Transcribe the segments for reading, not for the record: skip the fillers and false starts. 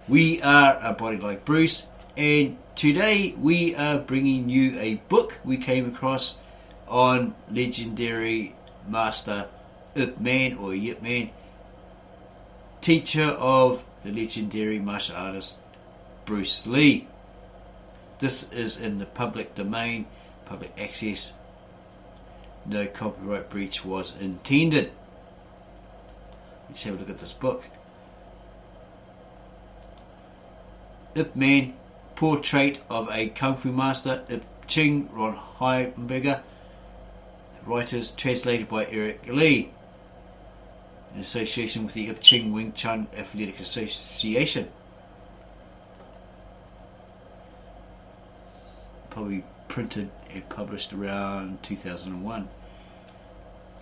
We are a body like Bruce, and today we are bringing you a book we came across on legendary master Yip Man, or Yip Man, teacher of the legendary martial artist Bruce Lee. This is in the public domain, public access. No copyright breach was intended. Let's have a look at this book. Yip Man, Portrait of a Kung Fu Master, Yip Ching, Ron Heimberger. Writers translated by Eric Lee, in association with the Yip Ching Wing Chun Athletic Association. Probably printed and published around 2001.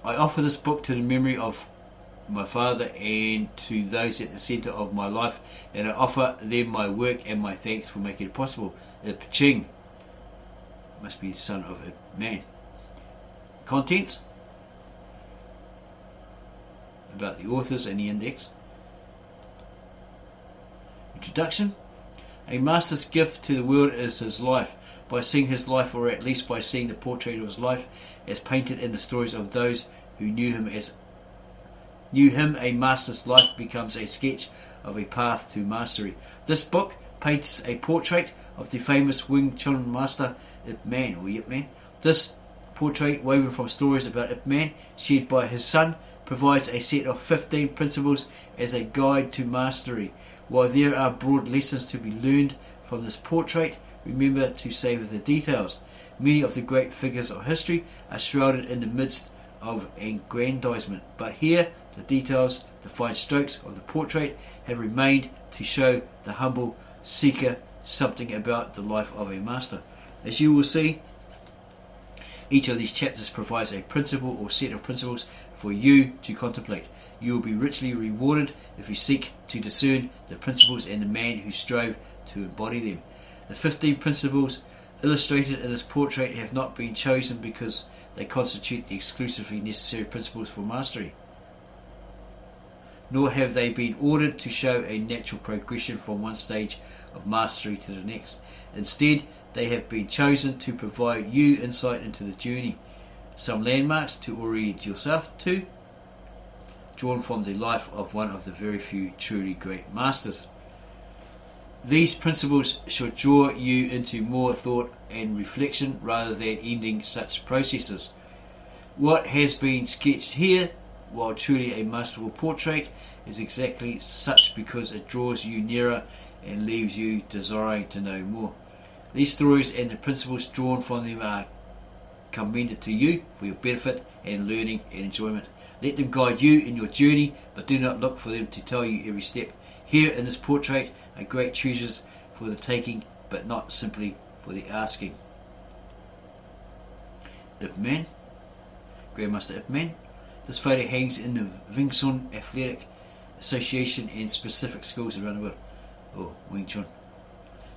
I offer this book to the memory of my father and to those at the centre of my life, and I offer them my work and my thanks for making it possible. Yip Ching must be the son of Yip Man. Contents about the authors and the index. Introduction. A master's gift to the world is his life. By seeing his life, or at least by seeing the portrait of his life as painted in the stories of those who knew him, a master's life becomes a sketch of a path to mastery. This book paints a portrait of the famous Wing Chun master Yip Man, or Yip Man. This portrait, woven from stories about Yip Man shared by his son, provides a set of 15 principles as a guide to mastery. While there are broad lessons to be learned from this portrait, remember to savour the details. Many of the great figures of history are shrouded in the midst of aggrandizement, but here the details, the fine strokes of the portrait have remained to show the humble seeker something about the life of a master. As you will see, each of these chapters provides a principle or set of principles for you to contemplate. You will be richly rewarded if you seek to discern the principles and the man who strove to embody them. The 15 principles illustrated in this portrait have not been chosen because they constitute the exclusively necessary principles for mastery, nor have they been ordered to show a natural progression from one stage of mastery to the next. Instead, they have been chosen to provide you insight into the journey, some landmarks to orient yourself to, drawn from the life of one of the very few truly great masters. These principles should draw you into more thought and reflection rather than ending such processes. What has been sketched here, while truly a masterful portrait, is exactly such because it draws you nearer and leaves you desiring to know more. These stories and the principles drawn from them are commended to you for your benefit and learning and enjoyment. Let them guide you in your journey, but do not look for them to tell you every step. Here in this portrait are great treasures for the taking, but not simply for the asking. Yip Man, Grandmaster Yip Man. This photo hangs in the Wing Chun Athletic Association and specific schools around the world. Oh, Wing Chun.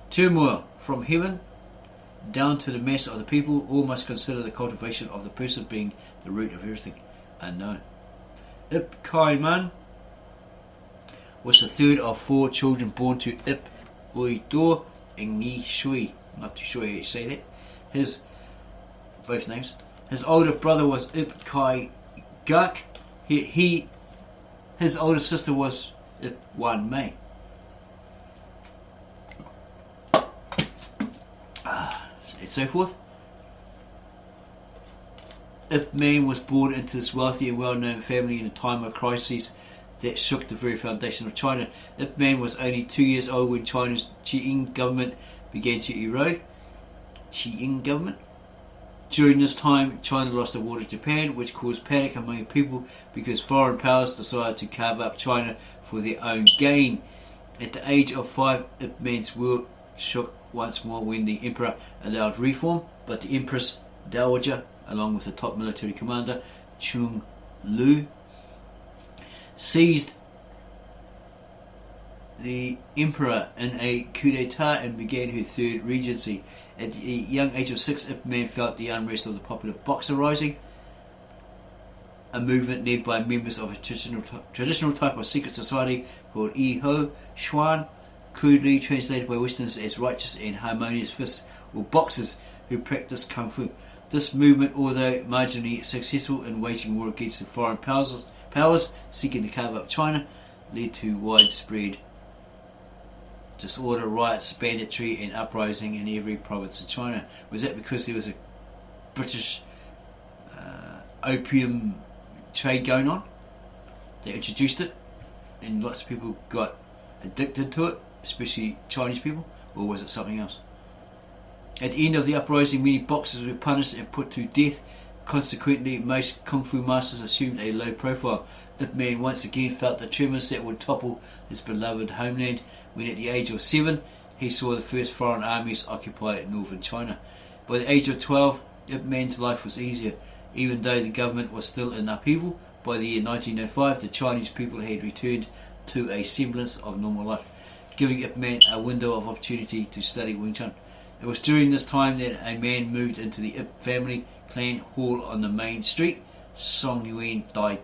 Turmoil. From heaven down to the mass of the people, all must consider the cultivation of the person being the root of everything. Unknown. Yip Man was the third of 4 children born to Yip Uitor and Ngi Shui. Not too sure how you say that. Both names. His older brother was Yip Kai Gak. His older sister was Yip Wan Mei. And so forth. Yip Man was born into this wealthy and well-known family in a time of crises that shook the very foundation of China. Yip Man was only 2 years old when China's Qing government began to erode. During this time, China lost the war to Japan, which caused panic among the people because foreign powers decided to carve up China for their own gain. At the age of 5, Yip Man's world shook once more when the emperor allowed reform, but the empress dowager, along with the top military commander Chung Lu, seized the emperor in a coup d'etat and began her third regency. At the young age of 6, Yip Man felt the unrest of the popular Boxer Rising, a movement led by members of a traditional type of secret society called Iho Xuan, crudely translated by Westerners as righteous and harmonious fists or boxers who practice Kung Fu. This movement, although marginally successful in waging war against the foreign powers seeking to carve up China, led to widespread disorder, riots, banditry and uprising in every province of China. Was that because there was a British opium trade going on? They introduced it and lots of people got addicted to it, especially Chinese people, or was it something else? At the end of the uprising, many boxers were punished and put to death. Consequently, most Kung Fu masters assumed a low profile. Yip Man once again felt the tremors that would topple his beloved homeland when at the age of 7 he saw the first foreign armies occupy northern China. By the age of 12, Yip Man's life was easier. Even though the government was still in upheaval, by the year 1905 the Chinese people had returned to a semblance of normal life, giving Yip Man a window of opportunity to study Wing Chun. It was during this time that a man moved into the Yip family clan hall on the main street, Song Yuan Dai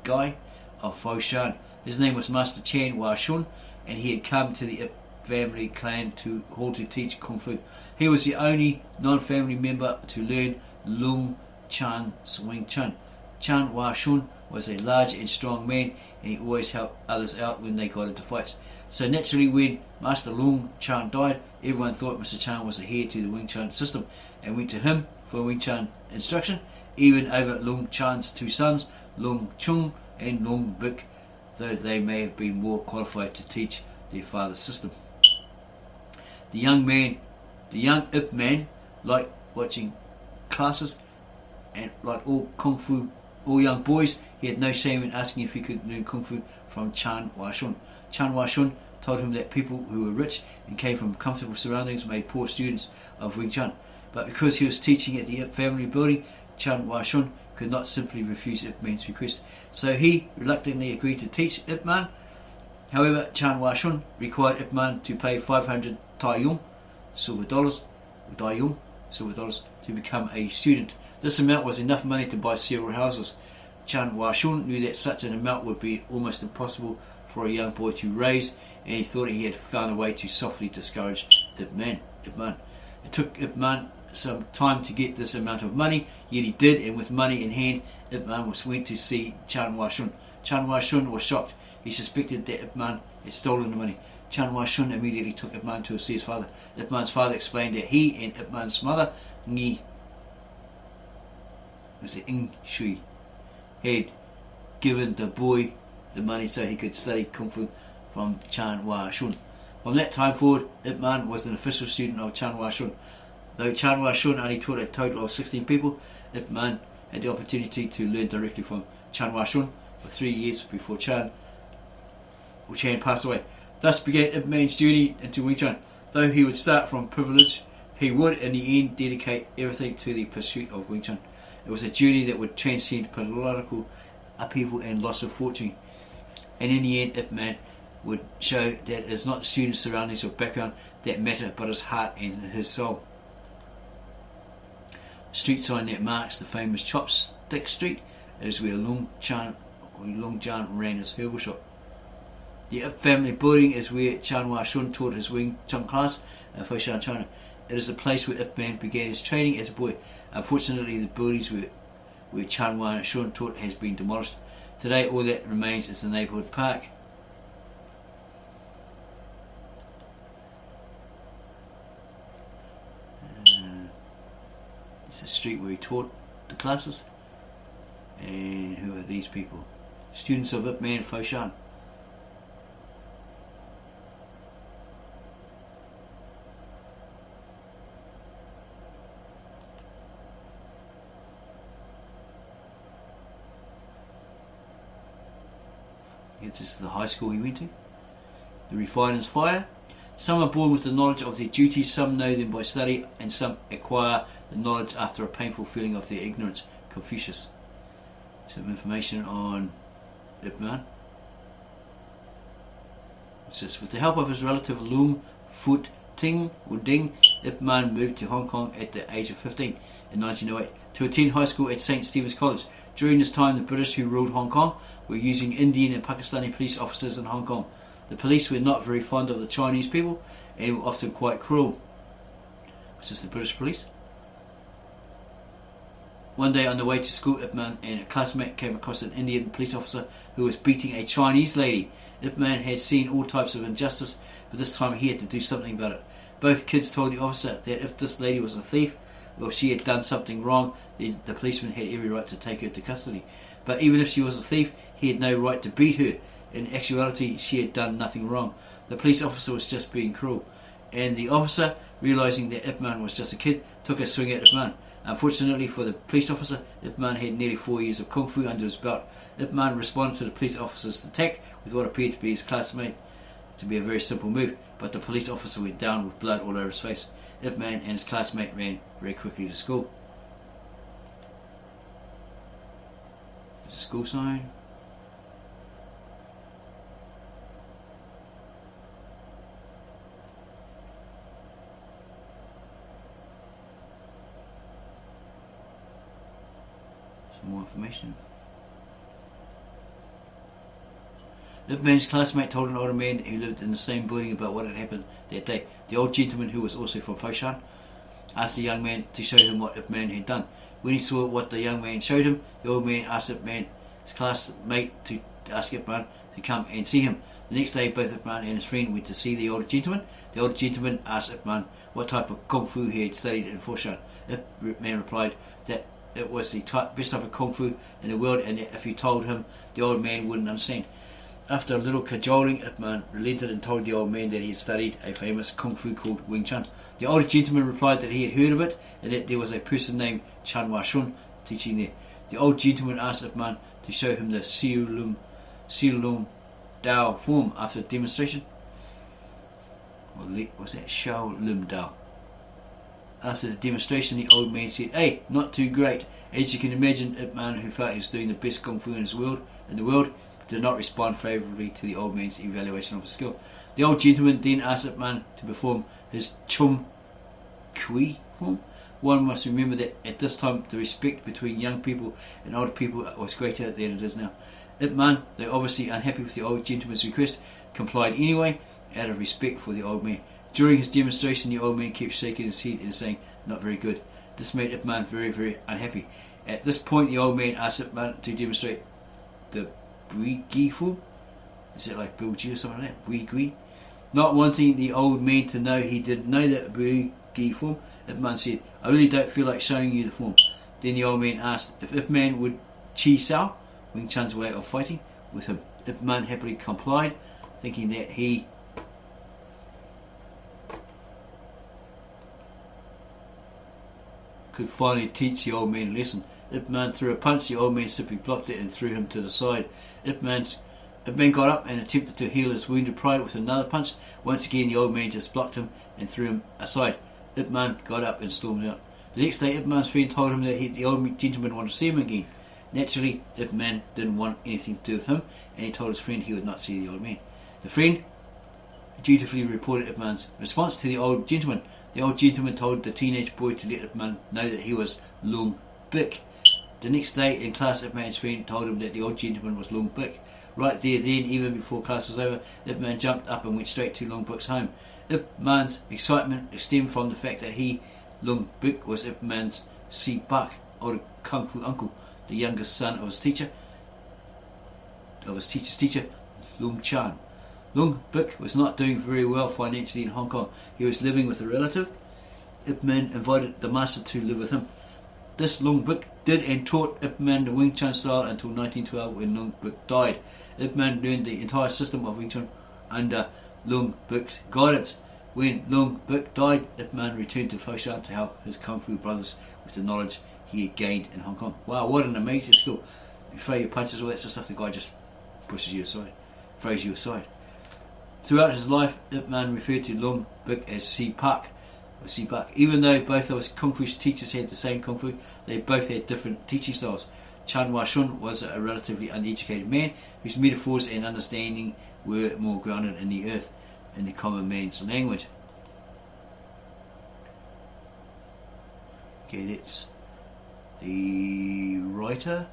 Gai of Foshan. His name was Master Chan Hua Shun, and he had come to the Yip family clan hall to teach Kung Fu. He was the only non-family member to learn Lung Chan's Wing Chun. Chan Hua Shun was a large and strong man, and he always helped others out when they got into fights. So naturally, when Master Lung Chan died, everyone thought Mr. Chan was the heir to the Wing Chun system and went to him for Wing Chun instruction, even over Lung Chan's two sons, Lung Chung and Lung Bik, though they may have been more qualified to teach their father's system. The young Yip Man liked watching classes, and like all young boys, he had no shame in asking if he could learn Kung Fu from Chan Hua Shun. Chan Hua Shun told him that people who were rich and came from comfortable surroundings made poor students of Wing Chun. But because he was teaching at the Yip family building, Chan Hua Shun could not simply refuse Yip Man's request. So he reluctantly agreed to teach Yip Man. However, Chan Hua Shun required Yip Man to pay 500 Tai Yung, silver dollars, to become a student. This amount was enough money to buy several houses. Chan Hua Shun knew that such an amount would be almost impossible for a young boy to raise, and he thought he had found a way to softly discourage Yip Man. It took Yip Man some time to get this amount of money, yet he did, and with money in hand, Yip Man went to see Chan Hua Shun. Chan Hua Shun was shocked. He suspected that Yip Man had stolen the money. Chan Hua Shun immediately took Yip Man to see his father. Yip Man's father explained that he and Yip Man's mother, Ng Shui, had given the boy the money so he could study Kung Fu from Chan Hua Shun. From that time forward, Yip Man was an official student of Chan Hua Shun. Though Chan Hua Shun only taught a total of 16 people, Yip Man had the opportunity to learn directly from Chan Hua Shun for 3 years before Chan passed away. Thus began Yip Man's journey into Wing Chun. Though he would start from privilege, he would in the end dedicate everything to the pursuit of Wing Chun. It was a journey that would transcend political upheaval and loss of fortune. And in the end, Yip Man would show that it's not the student's surroundings or background that matter, but his heart and his soul. A street sign that marks the famous Chopstick Street is where Lung Chan ran his herbal shop. The Yip family building is where Chan Hua Shun taught his Wing Chun class in Foshan, China. It is the place where Yip Man began his training as a boy. Unfortunately, the buildings where Chan Hua Shun taught has been demolished. Today, all that remains is the neighbourhood park. It's the street where he taught the classes. And who are these people? Students of Yip Man Foshan. This is the high school he went to. The refiner's fire. Some are born with the knowledge of their duties, some know them by study, and some acquire the knowledge after a painful feeling of their ignorance. Confucius. Some information on Yip Man. It says, with the help of his relative Lung Fut Ting or Ding, Yip Man moved to Hong Kong at the age of 15 in 1908 to attend high school at St. Stephen's College. During this time, the British who ruled Hong Kong were using Indian and Pakistani police officers in Hong Kong. The police were not very fond of the Chinese people and were often quite cruel, which is the British police. One day on the way to school, Yip Man and a classmate came across an Indian police officer who was beating a Chinese lady. Yip Man had seen all types of injustice, but this time he had to do something about it. Both kids told the officer that if this lady was a thief, or if she had done something wrong, the policeman had every right to take her to custody. But even if she was a thief, he had no right to beat her. In actuality, she had done nothing wrong. The police officer was just being cruel. And the officer, realising that Yip Man was just a kid, took a swing at Yip Man. Unfortunately for the police officer, Yip Man had nearly 4 years of Kung Fu under his belt. Yip Man responded to the police officer's attack with what appeared to be his classmate to be a very simple move, but the police officer went down with blood all over his face. Yip Man and his classmate ran very quickly to school. There's a school sign. More information. Yip Man's classmate told an older man who lived in the same building about what had happened that day. The old gentleman, who was also from Foshan, asked the young man to show him what Yip Man had done. When he saw what the young man showed him, the old man asked Yip Man's classmate to ask Yip Man to come and see him. The next day, both Yip Man and his friend went to see the older gentleman. The older gentleman asked Yip Man what type of Kung Fu he had studied in Foshan. Yip Man replied that it was the best type of Kung Fu in the world, and that if he told him, the old man wouldn't understand. After a little cajoling, Yip Man relented and told the old man that he had studied a famous Kung Fu called Wing Chun. The older gentleman replied that he had heard of it, and that there was a person named Chan Wa Shun teaching there. The old gentleman asked Yip Man to show him the Siu Lum Dao form after the demonstration. Was that Xiao Lim Dao? After the demonstration, the old man said, "Hey, not too great." As you can imagine, Yip Man, who felt he was doing the best Kung Fu in the world, did not respond favourably to the old man's evaluation of his skill. The old gentleman then asked Yip Man to perform his Chum Kui form. One must remember that at this time the respect between young people and older people was greater than it is now. Yip Man, though obviously unhappy with the old gentleman's request, complied anyway, out of respect for the old man. During his demonstration, the old man kept shaking his head and saying, "Not very good." This made Yip Man very, very unhappy. At this point, the old man asked Yip Man to demonstrate the Bui Gi form. Is it like Bill G or something like that? Bui Gi? Not wanting the old man to know he didn't know that Bui Gi form, Yip Man said, "I really don't feel like showing you the form." Then the old man asked if Yip Man would Chi Sao, Wing Chun's way of fighting, with him. Yip Man happily complied, thinking that he could finally teach the old man a lesson. Yip Man threw a punch, the old man simply blocked it and threw him to the side. Yip Man got up and attempted to heal his wounded pride with another punch. Once again, the old man just blocked him and threw him aside. Yip Man got up and stormed out. The next day, Yip Man's friend told him that the old gentleman wanted to see him again. Naturally, Yip Man didn't want anything to do with him, and he told his friend he would not see the old man. The friend dutifully reported Yip Man's response to the old gentleman. The old gentleman told the teenage boy to let Yip Man know that he was Lung Bik. The next day in class, Yip Man's friend told him that the old gentleman was Lung Bik. Right there then, even before class was over, Yip Man jumped up and went straight to Lung Bik's home. Yip Man's excitement stemmed from the fact that he, Lung Bik, was Yip Man's Si Bak, older Kung Fu uncle, the youngest son of his teacher's teacher, Lung Chan. Lung Bik was not doing very well financially in Hong Kong. He was living with a relative. Yip Man invited the master to live with him. This Lung Bik did and taught Yip Man the Wing Chun style until 1912 when Lung Bik died. Yip Man learned the entire system of Wing Chun under Lung Bik's guidance. When Lung Bik died, Yip Man returned to Foshan to help his Kung Fu brothers with the knowledge he had gained in Hong Kong. Wow, what an amazing skill. You throw your punches, all that sort of stuff, the guy just pushes you aside, throws you aside. Throughout his life, Yip Man referred to Lung Bik as Si Pak. Even though both of his Kung Fu teachers had the same Kung Fu, they both had different teaching styles. Chan Wa Shun was a relatively uneducated man whose metaphors and understanding were more grounded in the earth, in the common man's language. Okay, that's the writer,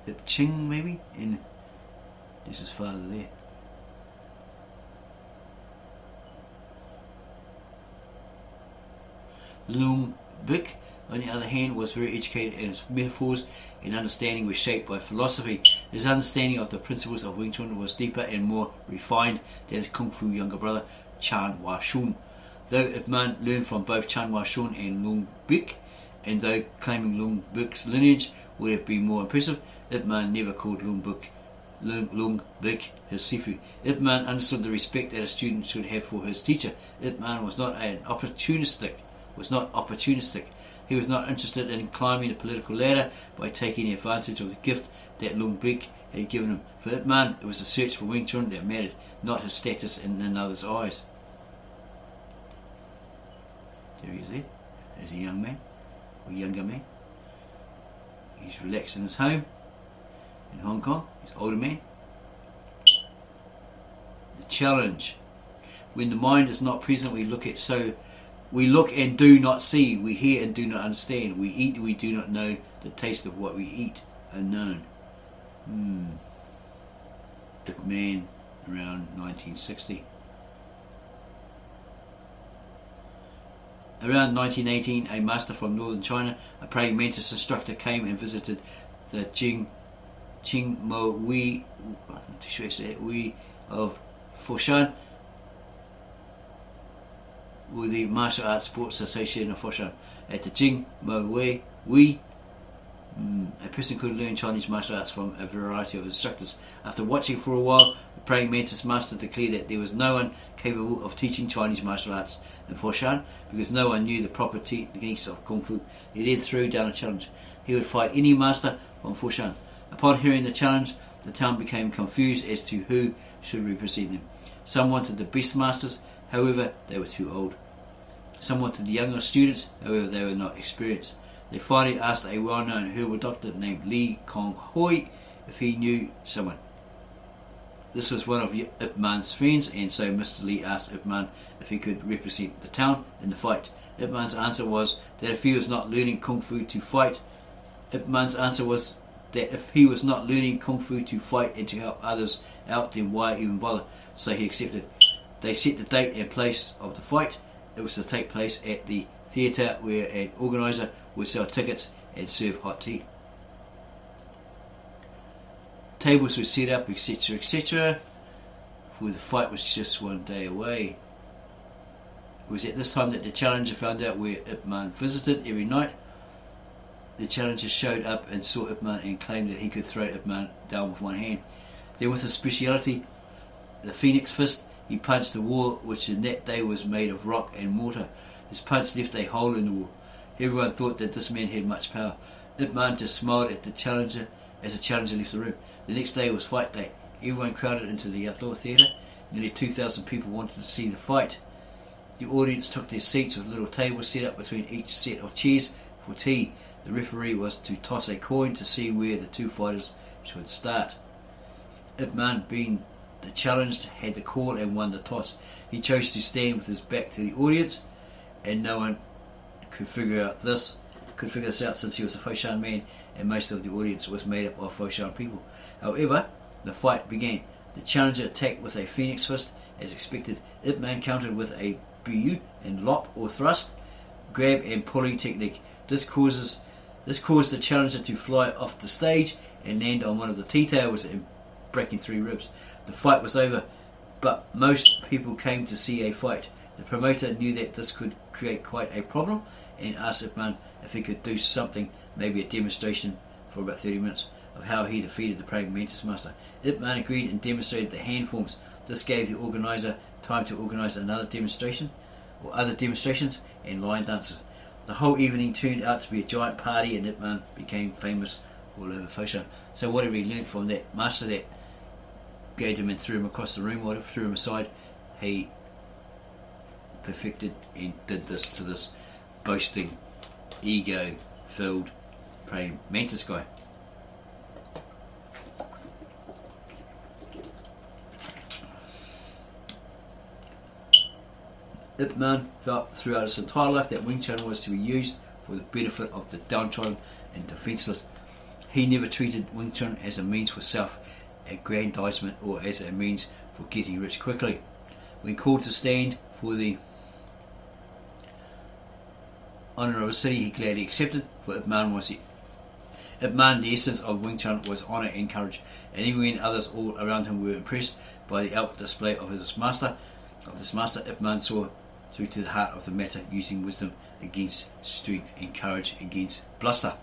Yip Ching maybe, and this is father there. Lung Bik, on the other hand, was very educated, and his metaphors and understanding were shaped by philosophy. His understanding of the principles of Wing Chun was deeper and more refined than his Kung Fu younger brother, Chan Hua Shun. Though Yip Man learned from both Chan Hua Shun and Lung Bik, and though claiming Lung Bik's lineage would have been more impressive, Yip Man never called Lung Bik his sifu. Yip Man understood the respect that a student should have for his teacher. Yip Man was not opportunistic. He was not interested in climbing the political ladder by taking advantage of the gift that Lung Bik had given him. For Yip Man, it was the search for Wing Chun that mattered, not his status in another's eyes. There he is there. There's a young man, or younger man. He's relaxed in his home in Hong Kong. He's an older man. The challenge. When the mind is not present, we look and do not see, we hear and do not understand, we eat and we do not know the taste of what we eat. Unknown. Yip Man, around 1960. Around 1918, a master from northern China, a praying mantis instructor, came and visited the Qingmo Wei of Foshan, with the Martial Arts Sports Association of Foshan. At the Qingmo Wei, a person could learn Chinese martial arts from a variety of instructors. After watching for a while, the praying mantis master declared that there was no one capable of teaching Chinese martial arts in Foshan because no one knew the proper techniques of Kung Fu. He then threw down a challenge. He would fight any master from Foshan. Upon hearing the challenge, the town became confused as to who should represent them. Some wanted the best masters, however they were too old. Some wanted the younger students, however they were not experienced. They finally asked a well-known herbal doctor named Li Kong Hoi if he knew someone. This was one of Yip Man's friends, and so Mr. Li asked Yip Man if he could represent the town in the fight. Yip Man's answer was that if he was not learning Kung Fu to fight, and to help others out, then why even bother? So he accepted. They set the date and place of the fight. It was to take place at the theatre where an organiser would sell tickets and serve hot tea. Tables were set up, etc., etc., for the fight was just one day away. It was at this time that the challenger found out where Yip Man visited every night. The challenger showed up and saw Yip Man and claimed that he could throw Yip Man down with one hand. Then, with his speciality, the Phoenix Fist, he punched the wall, which in that day was made of rock and mortar. His punch left a hole in the wall. Everyone thought that this man had much power. Yip Man just smiled at the challenger as the challenger left the room. The next day was fight day. Everyone crowded into the outdoor theatre. Nearly 2,000 people wanted to see the fight. The audience took their seats with little tables set up between each set of chairs for tea. The referee was to toss a coin to see where the two fighters should start. Yip Man, being the challenged, had the call and won the toss. He chose to stand with his back to the audience, and no one could figure this out since he was a Foshan man and most of the audience was made up of Foshan people. However, the fight began. The challenger attacked with a Phoenix Fist as expected. Yip Man countered with a biu and lop or thrust, grab and pulling technique. This caused the challenger to fly off the stage and land on one of the tea tables and breaking 3 ribs. The fight was over, but most people came to see a fight. The promoter knew that this could create quite a problem and asked Yip Man if he could do something, maybe a demonstration for about 30 minutes, of how he defeated the praying mantis master. Yip Man agreed and demonstrated the hand forms. This gave the organiser time to organise another demonstration, or other demonstrations, and line dances. The whole evening turned out to be a giant party, and Yip Man became famous all over Foshan. So whatever he learnt from that master that gave him and threw him across the room, whatever, threw him aside, he perfected and did this to this boasting, ego-filled praying mantis guy. Yip Man felt throughout his entire life that Wing Chun was to be used for the benefit of the downtrodden and defenceless. He never treated Wing Chun as a means for self-aggrandizement or as a means for getting rich quickly. When called to stand for the honour of a city he gladly accepted, for Yip Man, the essence of Wing Chun was honour and courage, and even when others all around him were impressed by the outward display of this master, Yip Man saw through to the heart of the matter, using wisdom against strength and courage against bluster.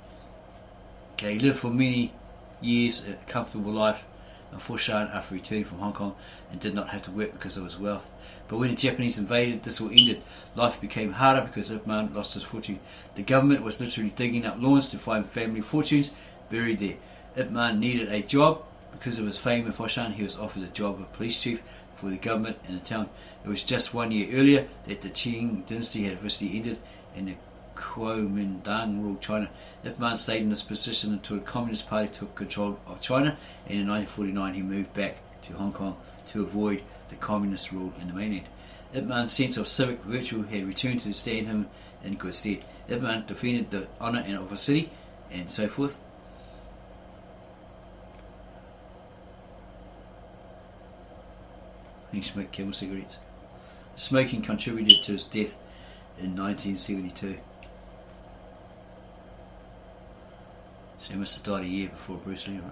Okay, he lived for many years a comfortable life in Foshan after returning from Hong Kong, and did not have to work because of his wealth. But when the Japanese invaded, this all ended. Life became harder because Yip Man lost his fortune. The government was literally digging up lawns to find family fortunes buried there. Yip Man needed a job. Because of his fame in Foshan, he was offered the job of police chief for the government in the town. It was just 1 year earlier that the Qing dynasty had officially ended and the Kuomintang ruled China. Yip Man stayed in this position until the Communist Party took control of China, and in 1949 he moved back to Hong Kong to avoid the communist rule in the mainland. Yip Man's sense of civic virtue had returned to stand him in good stead. Yip Man defended the honour of a city and so forth. He smoked Camel cigarettes. Smoking contributed to his death in 1972. So he must have died a year before Bruce Lee, right?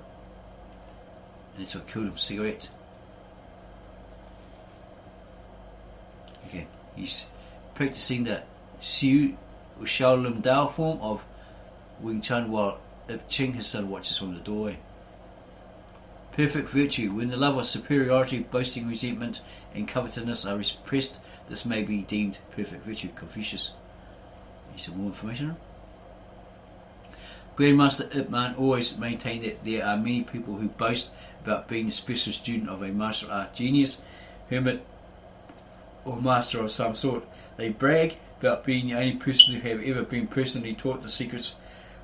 And that's what killed him, cigarettes. Okay, he's practicing the Siu or Shaolin Dao form of Wing Chun while Ip Ching, his son, watches from the doorway. Perfect virtue. When the love of superiority, boasting, resentment and covetousness are repressed, this may be deemed perfect virtue. Confucius. Need some more information? Grandmaster Yip Man always maintained that there are many people who boast about being a special student of a martial art genius, hermit or master of some sort. They brag about being the only person who have ever been personally taught the secrets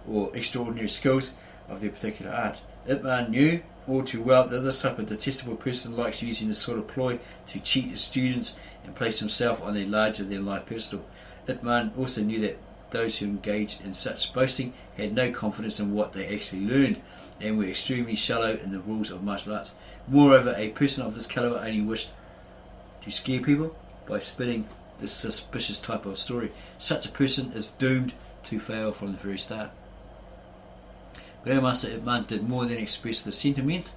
or extraordinary skills of their particular art. Yip Man knew all too well that this type of detestable person likes using this sort of ploy to cheat his students and place himself on a larger than life pedestal. Yip Man also knew that those who engaged in such boasting had no confidence in what they actually learned and were extremely shallow in the rules of martial arts. Moreover, a person of this caliber only wished to scare people by spinning this suspicious type of story. Such a person is doomed to fail from the very start. Grandmaster Yip Man did more than express the sentiment,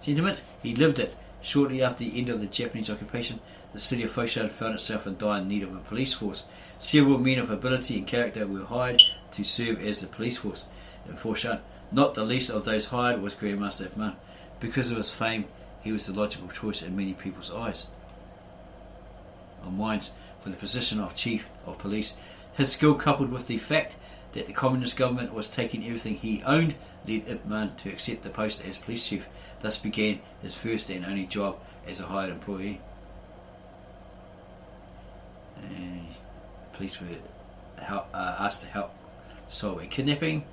he lived it. Shortly after the end of the Japanese occupation, the city of Foshan found itself in dire need of a police force. Several men of ability and character were hired to serve as the police force in Foshan. Not the least of those hired was Grandmaster Yip Man. Because of his fame, he was the logical choice in many people's eyes or minds for the position of chief of police. His skill, coupled with the fact that the communist government was taking everything he owned, led Yip Man to accept the post as police chief. Thus began his first and only job as a hired employee. And police were asked to help solve a kidnapping.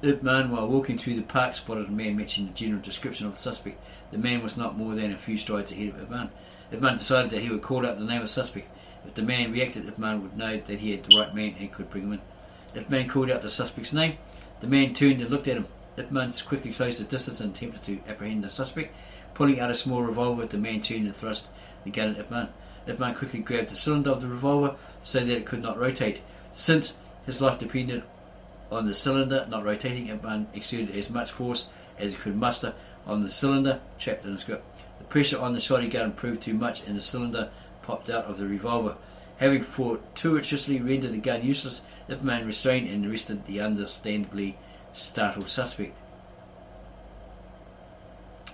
Yip Man, while walking through the park, spotted a man matching the general description of the suspect. The man was not more than a few strides ahead of Yip Man. Yip Man decided that he would call out the name of the suspect. If the man reacted, Yip Man would know that he had the right man and could bring him in. Yip Man called out the suspect's name. The man turned and looked at him. Yip Man quickly closed the distance and attempted to apprehend the suspect. Pulling out a small revolver, the man turned and thrust the gun at Yip Man. Yip Man quickly grabbed the cylinder of the revolver so that it could not rotate. Since his life depended on the cylinder not rotating, Yip Man exerted as much force as he could muster on the cylinder trapped in his grip. The pressure on the shotty gun proved too much and the cylinder popped out of the revolver. Having fortuitously rendered the gun useless, Yip Man restrained and arrested the understandably startled suspect.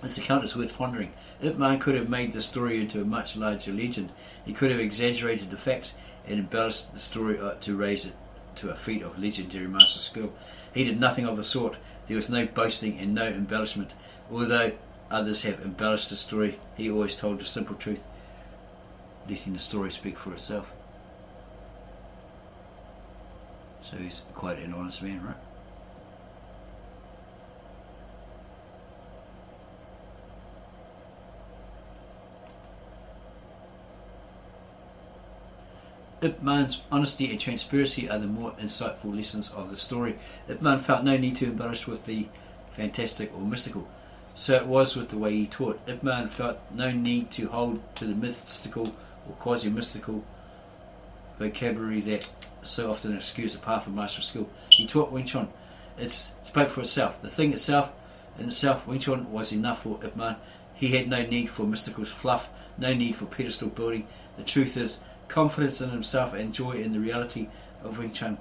This account is worth pondering. Yip Man could have made the story into a much larger legend. He could have exaggerated the facts and embellished the story to raise it to a feat of legendary master skill. He did nothing of the sort. There was no boasting and no embellishment. Although others have embellished the story, he always told the simple truth, letting the story speak for itself. So he's quite an honest man, right? Yip Man's honesty and transparency are the more insightful lessons of the story. Yip Man felt no need to embellish with the fantastic or mystical. So it was with the way he taught. Yip Man felt no need to hold to the mystical or quasi-mystical vocabulary that so often excuse the path of martial skill. He taught Wing Chun. It spoke for itself. The thing itself, in itself, Wing Chun was enough for Yip Man. He had no need for mystical fluff, no need for pedestal building. The truth is, confidence in himself and joy in the reality of Wing Chun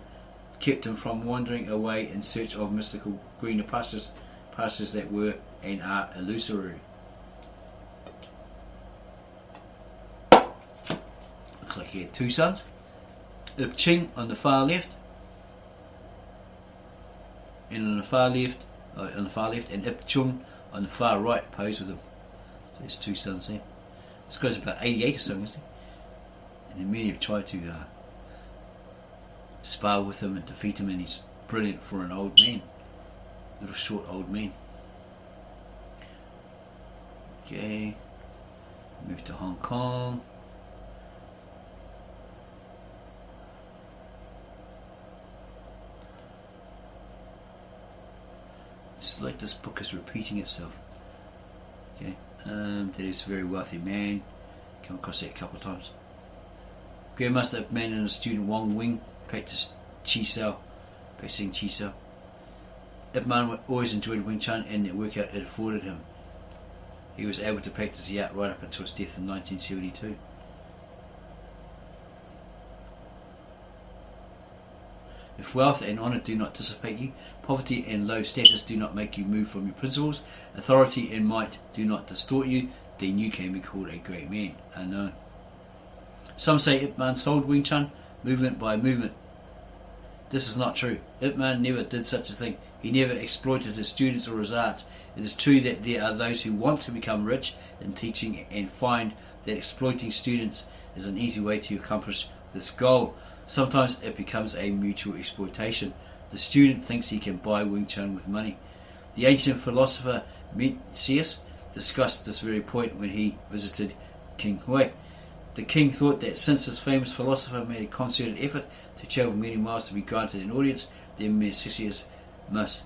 kept him from wandering away in search of mystical greener pastures that were and are illusory. Looks like he had two sons. Ip Ching on the far left, and on the far left, and Ip Chung on the far right, posed with him. So there's two sons there. This guy's about 88 or something, isn't he? And then many have tried to spar with him and defeat him, and he's brilliant for an old man, little short old man. Okay, move to Hong Kong. It's like this book is repeating itself. Okay, that is a very wealthy man. Come across that a couple of times. Grandmaster Yip Man and his student Wong Wing practicing Chi Sao. Yip Man always enjoyed Wing Chun and the workout it afforded him. He was able to practice the art right up until his death in 1972. If wealth and honour do not dissipate you, poverty and low status do not make you move from your principles, authority and might do not distort you, then you can be called a great man. Unknown. Some say Yip Man sold Wing Chun movement by movement. This is not true. Yip Man never did such a thing. He never exploited his students or his arts. It is true that there are those who want to become rich in teaching and find that exploiting students is an easy way to accomplish this goal. Sometimes it becomes a mutual exploitation. The student thinks he can buy Wing Chun with money. The ancient philosopher Mencius discussed this very point when he visited King Hui. The king thought that since this famous philosopher made a concerted effort to travel many miles to be granted an audience, then Mencius must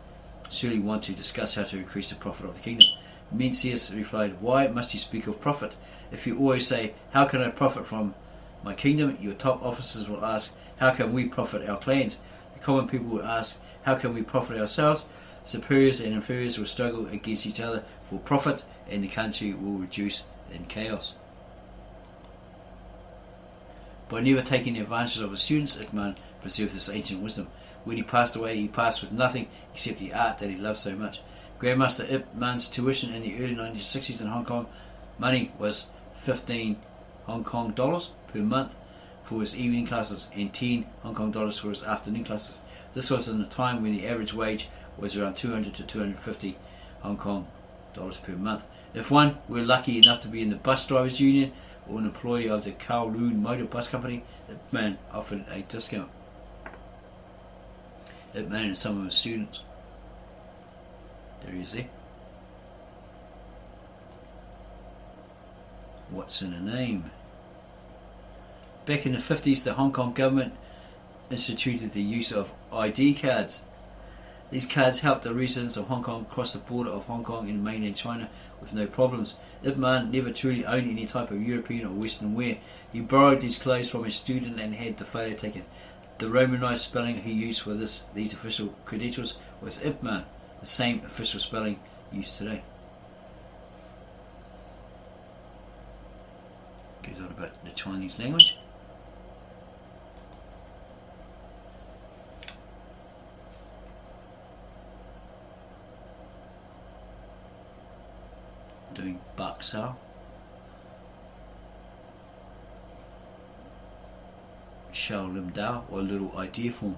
surely want to discuss how to increase the profit of the kingdom. Mencius replied, "Why must you speak of profit? If you always say, 'How can I profit from my kingdom?' your top officers will ask, 'How can we profit our clans?' The common people will ask, 'How can we profit ourselves?' Superiors and inferiors will struggle against each other for profit, and the country will reduce in chaos." By never taking advantage of his students, Yip Man preserved this ancient wisdom. When he passed away, he passed with nothing except the art that he loved so much. Grandmaster Yip Man's tuition in the early 1960s in Hong Kong money was 15 Hong Kong dollars per month for his evening classes and 10 Hong Kong dollars for his afternoon classes. This was in a time when the average wage was around 200 to 250 Hong Kong dollars per month. If one were lucky enough to be in the bus drivers union or an employee of the Kowloon Motor Bus Company, Yip Man offered a discount. Yip Man and some of his students. There he is there. What's in a name? Back in the 50s, the Hong Kong government instituted the use of ID cards. These cards helped the residents of Hong Kong cross the border of Hong Kong in mainland China with no problems. Yip Man never truly owned any type of European or Western wear. He borrowed these clothes from a student and had the photo taken. The Romanized spelling he used for these official credentials was Yip Man, the same official spelling used today. Goes on about the Chinese language. Doing Baksa. Shao Lim Dao, or little idea form.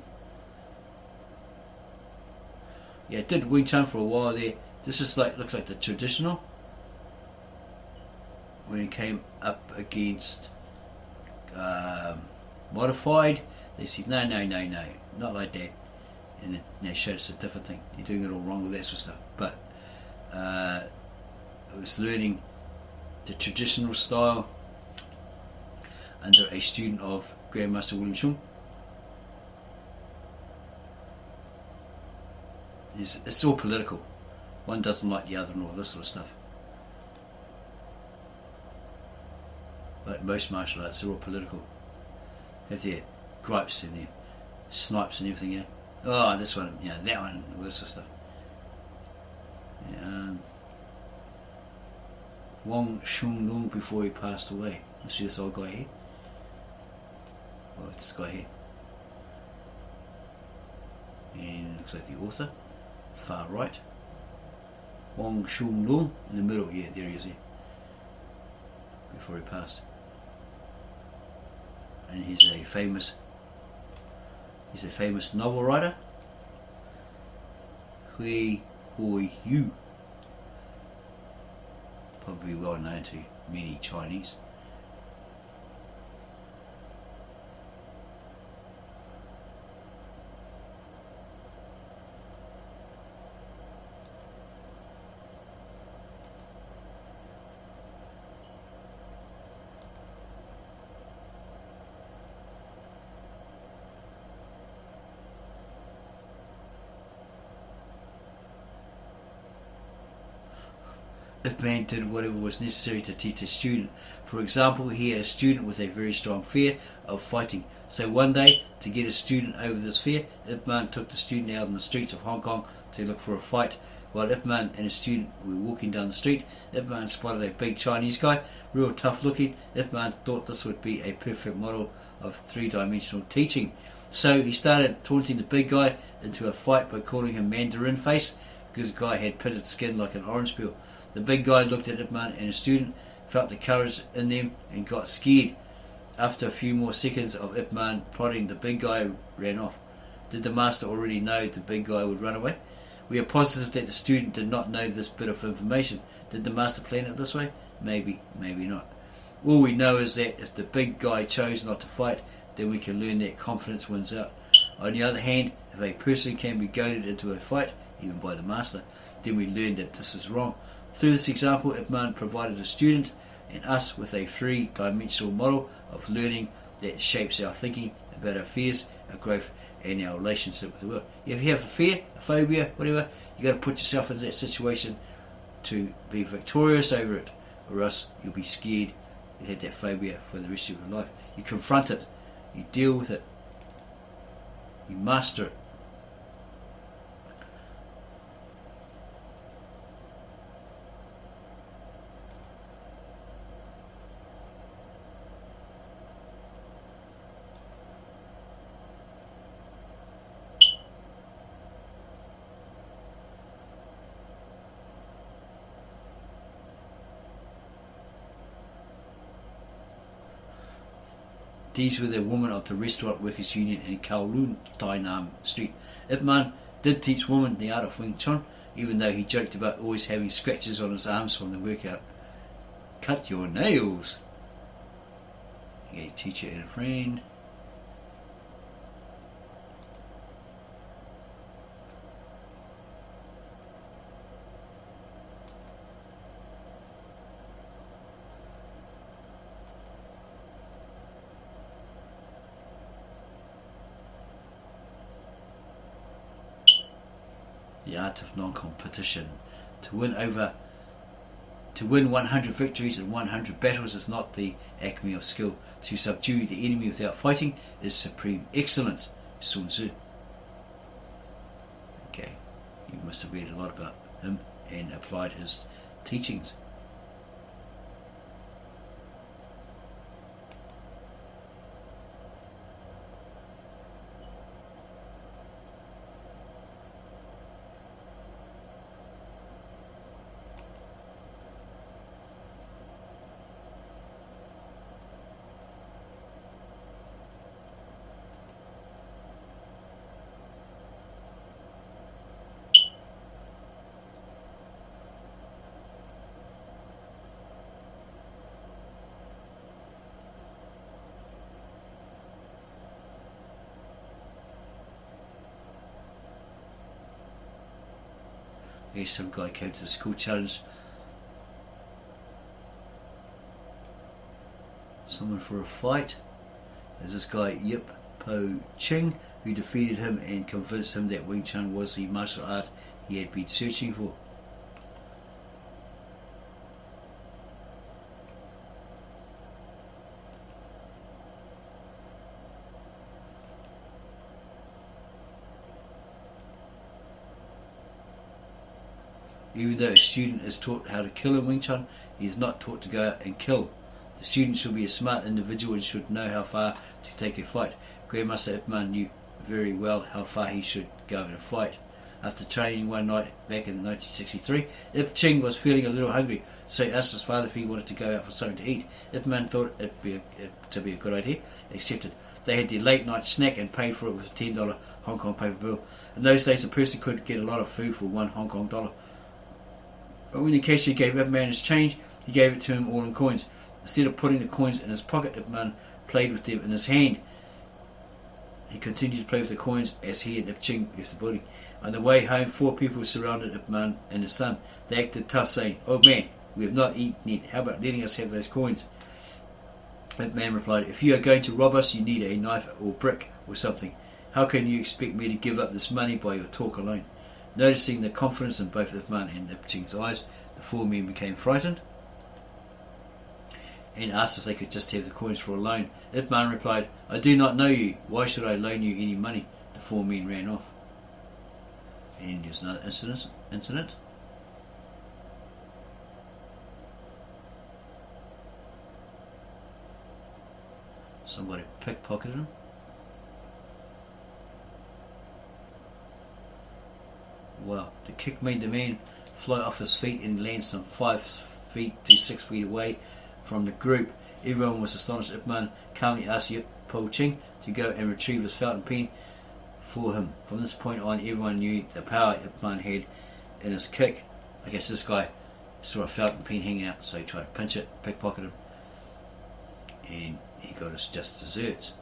Yeah, I did Wing Chun for a while there. This is looks like the traditional. When it came up against modified, they said no, not like that, and they showed us a different thing. You're doing it all wrong with that sort of stuff. But I was learning the traditional style under a student of Grandmaster William Chung. It's all political. One doesn't like the other and all this sort of stuff. Like most martial arts, they're all political. have their gripes and their snipes and everything. Oh, this one, that one, all this sort of stuff. Wing Chun Kung before he passed away. Let's see this old guy here. Oh, this guy here. And looks like the author. Far right. Wing Chun Kung in the middle. Yeah, there he is here. Before he passed. And he's a famous novel writer. Hui Hoi Yu. Probably well known to many Chinese. Yip Man did whatever was necessary to teach a student. For example, he had a student with a very strong fear of fighting. So one day, to get a student over this fear, Yip Man took the student out on the streets of Hong Kong to look for a fight. While Yip Man and his student were walking down the street, Yip Man spotted a big Chinese guy, real tough looking. Yip Man thought this would be a perfect model of three-dimensional teaching. So he started taunting the big guy into a fight by calling him Mandarin Face, because the guy had pitted skin like an orange peel. The big guy looked at Yip Man and his student, felt the courage in them and got scared. After a few more seconds of Yip Man prodding, the big guy ran off. Did the master already know the big guy would run away? We are positive that the student did not know this bit of information. Did the master plan it this way? Maybe, maybe not. All we know is that if the big guy chose not to fight, then we can learn that confidence wins out. On the other hand, if a person can be goaded into a fight, even by the master, then we learn that this is wrong. Through this example, Yip Man provided a student and us with a three-dimensional model of learning that shapes our thinking about our fears, our growth, and our relationship with the world. If you have a fear, a phobia, whatever, you got to put yourself into that situation to be victorious over it, or else you'll be scared. You had that phobia for the rest of your life. You confront it, you deal with it, you master it. These were the women of the Restaurant Workers Union in Kowloon, Tai Nam Street. Yip Man did teach women the art of Wing Chun, even though he joked about always having scratches on his arms from the workout. Cut your nails! A teacher and a friend. The art of non-competition. To win 100 victories in 100 battles is not the acme of skill. To subdue the enemy without fighting is supreme excellence. Sun Tzu. Okay, you must have read a lot about him and applied his teachings. Here's some guy came to the school challenge someone for a fight. There's this guy Yip Po Ching who defeated him and convinced him that Wing Chun was the martial art he had been searching for. Even though a student is taught how to kill in Wing Chun, he is not taught to go out and kill. The student should be a smart individual and should know how far to take a fight. Grandmaster Yip Man knew very well how far he should go in a fight. After training one night back in 1963, Yip Ching was feeling a little hungry, so he asked his father if he wanted to go out for something to eat. Yip Man thought it to be a good idea and accepted. They had their late night snack and paid for it with a $10 Hong Kong paper bill. In those days, a person could get a lot of food for $1 Hong Kong dollar. But when the cashier gave Yip Man his change, he gave it to him all in coins. Instead of putting the coins in his pocket, Yip Man played with them in his hand. He continued to play with the coins as he and Yip Ching left the building. On the way home, 4 people surrounded Yip Man and his son. They acted tough, saying, "Oh man, we have not eaten yet. How about letting us have those coins?" Yip Man replied, "If you are going to rob us, you need a knife or brick or something. How can you expect me to give up this money by your talk alone?" Noticing the confidence in both Yip Man and Yip Ching's eyes, the 4 men became frightened and asked if they could just have the coins for a loan. Yip Man replied, "I do not know you. Why should I loan you any money?" The 4 men ran off. And there's another incident. Somebody pickpocketed him. Wow, the kick made the man fly off his feet and land some 5 feet to 6 feet away from the group. Everyone was astonished. Yip Man calmly asked Yip Ching to go and retrieve his fountain pen for him. From this point on, everyone knew the power Yip Man had in his kick. I guess this guy saw a fountain pen hanging out, so he tried to pinch it, pickpocket him, and he got his just desserts.